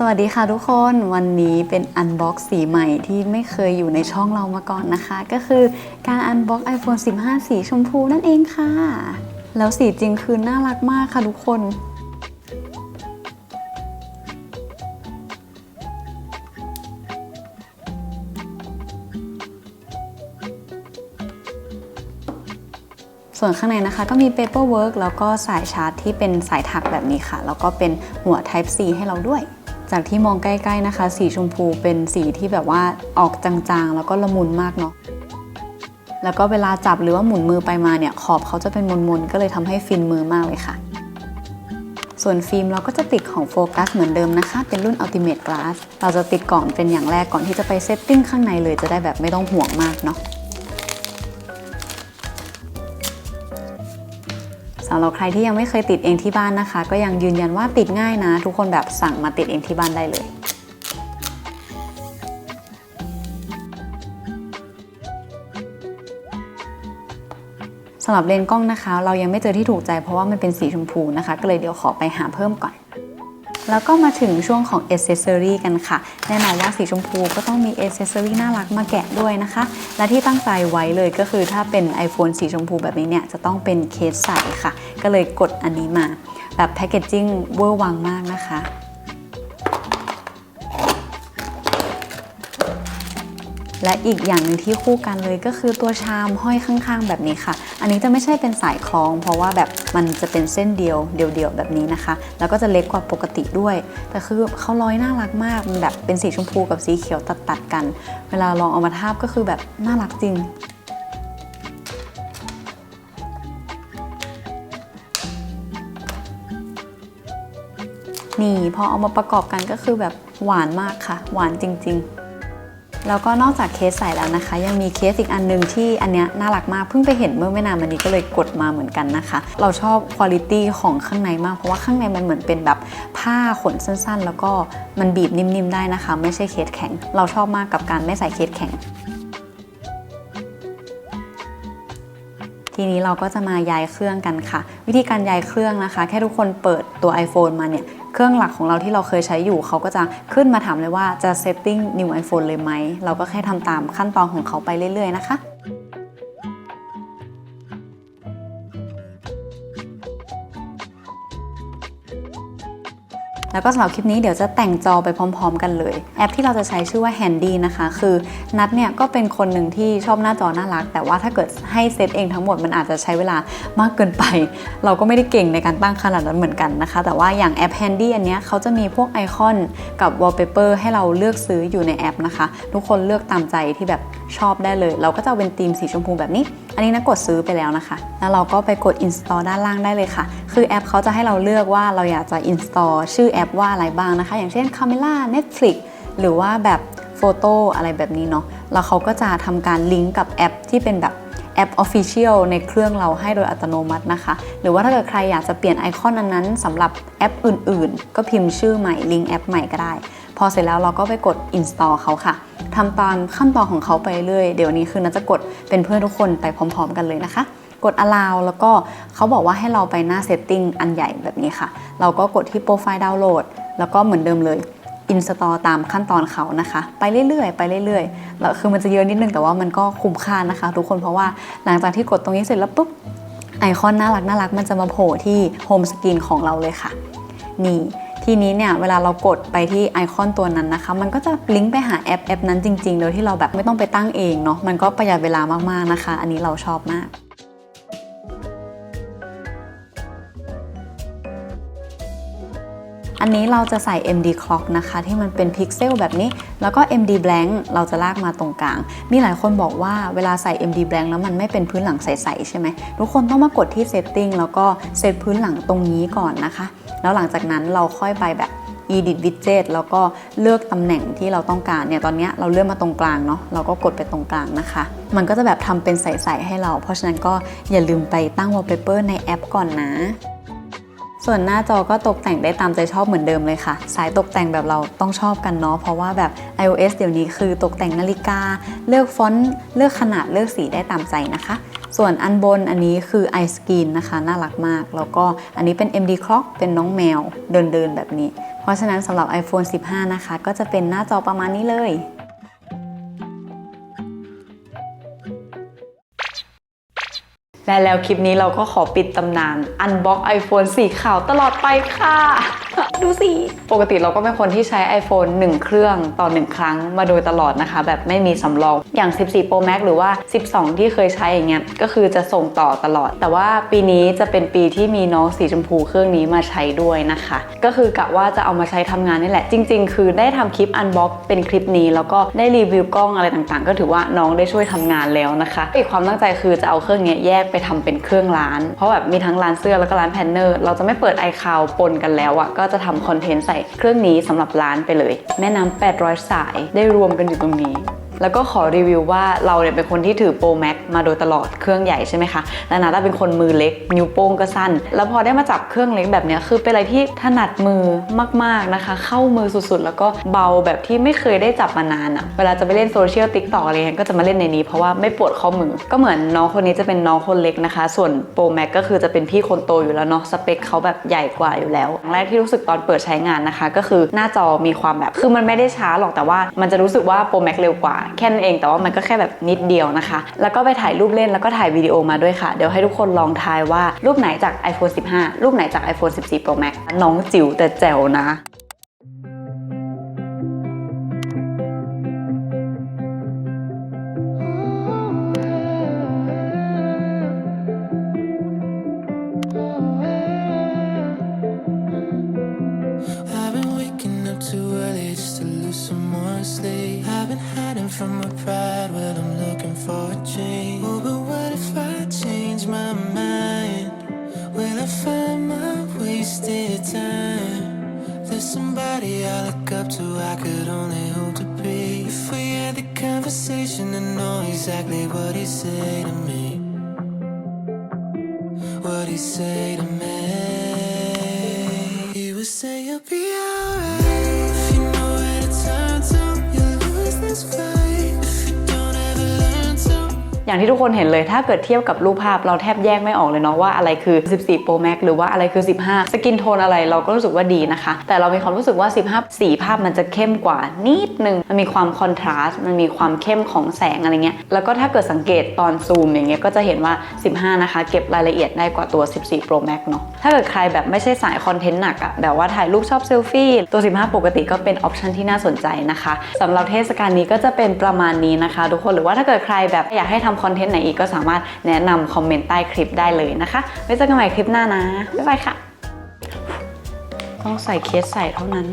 วัสดีค่ะทุกคนวันนี้เป็นอันบ็อกซ์สีใหม่ที่ไม่เคยอยู่ในช่องเรามาก่อนนะคะก็คือการอันบ็อกซ์ iPhone 15 สีชมพูนั่นเองค่ะแล้วสีจริงคือน่ารักมากค่ะทุกคนส่วนข้างในนะคะก็มี paperwork แล้วก็สายชาร์จที่เป็นสายถักแบบนี้ค่ะแล้วก็เป็นหัว Type C ให้เราด้วยจากที่มองใกล้ๆนะคะสีชมพูเป็นสีที่แบบว่าออกจางๆแล้วก็ละมุนมากเนาะแล้วก็เวลาจับหรือว่าหมุนมือไปมาเนี่ยขอบเขาจะเป็นมนๆก็เลยทำให้ฟินมือมากเลยค่ะส่วนฟิล์มเราก็จะติดของโฟกัสเหมือนเดิมนะคะเป็นรุ่น Ultimate Glass เราจะติดก่อนเป็นอย่างแรกก่อนที่จะไปเซตติ้งข้างในเลยจะได้แบบไม่ต้องห่วงมากเนาะสำหรับใครที่ยังไม่เคยติดเองที่บ้านนะคะก็ยังยืนยันว่าติดง่ายนะทุกคนแบบสั่งมาติดเองที่บ้านได้เลยสำหรับเลนส์กล้องนะคะเรายังไม่เจอที่ถูกใจเพราะว่ามันเป็นสีชมพูนะคะก็เลยเดี๋ยวขอไปหาเพิ่มก่อนแล้วก็มาถึงช่วงของ Accessory กันค่ะแน่นอนว่าสีชมพูก็ต้องมี Accessory น่ารักมาแกะด้วยนะคะและที่ตั้งใจไว้เลยก็คือถ้าเป็น iPhone สีชมพูแบบนี้เนี่ยจะต้องเป็นเคสใสค่ะก็เลยกดอันนี้มาแบบแพคเกจจิ้งเวอร์วังมากนะคะและอีกอย่างหนึ่งที่คู่กันเลยก็คือตัวชามห้อยข้างๆแบบนี้ค่ะอันนี้จะไม่ใช่เป็นสายคล้องเพราะว่าแบบมันจะเป็นเส้นเดียวแบบนี้นะคะแล้วก็จะเล็กกว่าปกติด้วยแต่คือเขาร้อยน่ารักมากมันแบบเป็นสีชมพูกับสีเขียวตัดกันเวลาลองเอามาทาบก็คือแบบน่ารักจริงนี่พอเอามาประกอบกันก็คือแบบหวานมากค่ะหวานจริงๆแล้วก็นอกจากเคสใส่แล้วนะคะยังมีเคสอีกอันนึงที่อันเนี้ยน่ารักมากเพิ่งไปเห็นเมื่อไม่นานมานี้ก็เลยกดมาเหมือนกันนะคะเราชอบคุณภาพของข้างในมากเพราะว่าข้างในมันเหมือนเป็นแบบผ้าขนสั้นๆแล้วก็มันบีบนิ่มๆได้นะคะไม่ใช่เคสแข็งเราชอบมากกับการไม่ใส่เคสแข็งทีนี้เราก็จะมาย้ายเครื่องกันค่ะวิธีการย้ายเครื่องนะคะแค่ทุกคนเปิดตัว iPhone มาเนี่ยเครื่องหลักของเราที่เราเคยใช้อยู่เขาก็จะขึ้นมาถามเลยว่าจะ setting new iPhone เลยไหมเราก็แค่ทำตามขั้นตอนของเขาไปเรื่อยๆนะคะแล้วก็สำหรับคลิปนี้เดี๋ยวจะแต่งจอไปพร้อมๆกันเลยแอปที่เราจะใช้ชื่อว่า Handy นะคะคือนัดเนี่ยก็เป็นคนหนึ่งที่ชอบหน้าจอน่ารักแต่ว่าถ้าเกิดให้เซตเองทั้งหมดมันอาจจะใช้เวลามากเกินไปเราก็ไม่ได้เก่งในการตั้งขนาดนั้นเหมือนกันนะคะแต่ว่าอย่างแอป Handy อันนี้เขาจะมีพวกไอคอนกับ wallpaper ให้เราเลือกซื้ออยู่ในแอปนะคะทุกคนเลือกตามใจที่แบบชอบได้เลยเราก็จะเป็นธีมสีชมพูแบบนี้อันนี้นะกดซื้อไปแล้วนะคะแล้วเราก็ไปกด install ด้านล่างได้เลยค่ะคือแอปเขาจะให้เราเลือกว่าเราอยากจะ install ชื่อแอปว่าอะไรบ้างนะคะอย่างเช่น Camera Netflix หรือว่าแบบโฟโต้อะไรแบบนี้เนาะแล้วเขาก็จะทำการลิงก์กับแอปที่เป็นแบบแอป Official ในเครื่องเราให้โดยอัตโนมัตินะคะหรือว่าถ้าเกิดใครอยากจะเปลี่ยนไอคอนนั้นสำหรับแอปอื่นๆก็พิมพ์ชื่อใหม่ลิงก์แอปใหม่ก็ได้พอเสร็จแล้วเราก็ไปกด install เขาค่ะทำตามขั้นตอนของเขาไปเรื่อยเดี๋ยวนี้คือน่าจะกดเป็นเพื่อนทุกคนไปพร้อมๆกันเลยนะคะกด allow แล้วก็เขาบอกว่าให้เราไปหน้า setting อันใหญ่แบบนี้ค่ะเราก็กดที่ profile download แล้วก็เหมือนเดิมเลย install ตามขั้นตอนเขานะคะไปเรื่อยๆแล้วคือมันจะเยอะนิดนึงแต่ว่ามันก็คุ้มค่านะคะทุกคนเพราะว่าหลังจากที่กดตรงนี้เสร็จแล้วปุ๊บไอคอนน่ารักมันจะมาโผล่ที่โฮมสกรีนของเราเลยค่ะนี่ทีนี้เนี่ยเวลาเรากดไปที่ไอคอนตัวนั้นนะคะมันก็จะลิงก์ไปหาแอปนั้นจริงๆโดยที่เราแบบไม่ต้องไปตั้งเองเนาะมันก็ประหยัดเวลามากๆนะคะอันนี้เราชอบมากอันนี้เราจะใส่ MD Clock นะคะที่มันเป็นพิกเซลแบบนี้แล้วก็ MD Blank เราจะลากมาตรงกลางมีหลายคนบอกว่าเวลาใส่ MD Blank แล้วมันไม่เป็นพื้นหลังใสๆใช่ไหมทุกคนต้องมากดที่ Setting แล้วก็เซตพื้นหลังตรงนี้ก่อนนะคะแล้วหลังจากนั้นเราค่อยไปแบบ Edit Widget แล้วก็เลือกตำแหน่งที่เราต้องการเนี่ยตอนนี้เราเลือกมาตรงกลางเนาะเราก็กดไปตรงกลางนะคะมันก็จะแบบทำเป็นใสๆให้เราเพราะฉะนั้นก็อย่าลืมไปตั้ง Wallpaper ในแอปก่อนนะส่วนหน้าจอก็ตกแต่งได้ตามใจชอบเหมือนเดิมเลยค่ะสายตกแต่งแบบเราต้องชอบกันเนาะเพราะว่าแบบ iOS เดี๋ยวนี้คือตกแต่งนาฬิกาเลือกฟอนต์เลือกขนาดเลือกสีได้ตามใจนะคะ ส่วนอันบนอันนี้คือ Ice Skin นะคะน่ารักมากแล้วก็อันนี้เป็น MD Clock เป็นน้องแมวเดินแบบนี้เพราะฉะนั้นสำหรับ iPhone 15 นะคะก็จะเป็นหน้าจอประมาณนี้เลยและแล้วคลิปนี้เราก็ขอปิดตำนาน Unbox iPhone สีขาวตลอดไปค่ะ ดูสิ ปกติเราก็เป็นคนที่ใช้ iPhone 1 เครื่องต่อ 1 ครั้งมาโดยตลอดนะคะแบบไม่มีสำรองอย่าง 14 Pro Max หรือว่า 12 ที่เคยใช้อย่างเงี้ยก็คือจะส่งต่อตลอดแต่ว่าปีนี้จะเป็นปีที่มีน้องสีชมพูเครื่องนี้มาใช้ด้วยนะคะก็คือกะว่าจะเอามาใช้ทำงานนี่แหละจริงๆคือได้ทำคลิป Unbox เป็นคลิปนี้แล้วก็ได้รีวิวกล้องอะไรต่างๆก็ถือว่าน้องได้ช่วยทำงานแล้วนะคะอีกความตั้งใจคือจะเอาเครื่องนี้แยกไปทำเป็นเครื่องร้านเพราะแบบมีทั้งร้านเสื้อแล้วก็ร้านแพนเนอร์เราจะไม่เปิด iCloud ปนกันแล้วอะก็จะทำคอนเทนต์ใส่เครื่องนี้สำหรับร้านไปเลยแม่น้ำ800 สายได้รวมกันอยู่ตรงนี้แล้วก็ขอรีวิวว่าเราเนี่ยเป็นคนที่ถือ Pro Max มาโดยตลอดเครื่องใหญ่ใช่ไหมคะและนาเป็นคนมือเล็กนิ้วโป้งก็สั้นแล้วพอได้มาจับเครื่องเล็กแบบนี้คือเป็นอะไรที่ถนัดมือมากๆนะคะเข้ามือสุดๆแล้วก็เบาแบบที่ไม่เคยได้จับมานานอะเวลาจะไปเล่นโซเชียล TikTok อะไรเงี้ยก็จะมาเล่นในนี้เพราะว่าไม่ปวดข้อมือก็เหมือนน้องคนนี้จะเป็นน้องคนเล็กนะคะส่วน Pro Max ก็คือจะเป็นพี่คนโตอยู่แล้วเนาะสเปคเขาแบบใหญ่กว่าอยู่แล้วครั้งแรกที่รู้สึกตอนเปิดใช้งานนะคะก็คือหน้าจอมีความแบบคือมันไม่ได้ช้าหรอกแต่ว่ามันจะรู้สึกว่า Pro Max เร็วกว่าแค่นั้นเองแต่ว่ามันก็แค่แบบนิดเดียวนะคะแล้วก็ไปถ่ายรูปเล่นแล้วก็ถ่ายวิดีโอมาด้วยค่ะเดี๋ยวให้ทุกคนลองทายว่ารูปไหนจาก iPhone 15 รูปไหนจาก iPhone 14 Pro Max น้องจิ๋วแต่แจ๋วนะFrom my pride, well, I'm looking for a change. Oh, but what if I change my mind? Will I find my wasted time? There's somebody I look up to, I could only hope to be. If we had the conversation, I know exactly what he'd say to me. What he'd say to me. He would say you'll be alright. If you know where to turn to, you'll lose this fight.อย่างที่ทุกคนเห็นเลยถ้าเกิดเทียบกับรูปภาพเราแทบแยกไม่ออกเลยเนาะว่าอะไรคือ14 Pro Max หรือว่าอะไรคือ15สกินโทนอะไรเราก็รู้สึกว่าดีนะคะแต่เรามีความรู้สึกว่า15สีภาพมันจะเข้มกว่านิดนึงมันมีความคอนทราสต์มันมีความเข้มของแสงอะไรเงี้ยแล้วก็ถ้าเกิดสังเกตตอนซูมอย่างเงี้ยก็จะเห็นว่า15นะคะเก็บรายละเอียดได้กว่าตัว14 Pro Max เนาะถ้าเกิดใครแบบไม่ใช่สายคอนเทนต์หนักอะแบบว่าถ่ายรูปชอบเซลฟี่ตัว15ปกติก็เป็นออปชันที่น่าสนใจนะคะสำหรับเทศกาลนี้ก็จะเป็นประมาณนี้นะคะทุกคนหรือว่าถ้าเกิดใครแบบอยากให้ทำคอนเทนต์ไหนอีกก็สามารถแนะนำคอมเมนต์ใต้คลิปได้เลยนะคะไว้เจอกันใหม่คลิปหน้านะบ๊ายบายค่ะต้องใส่เคสใส่เท่านั้น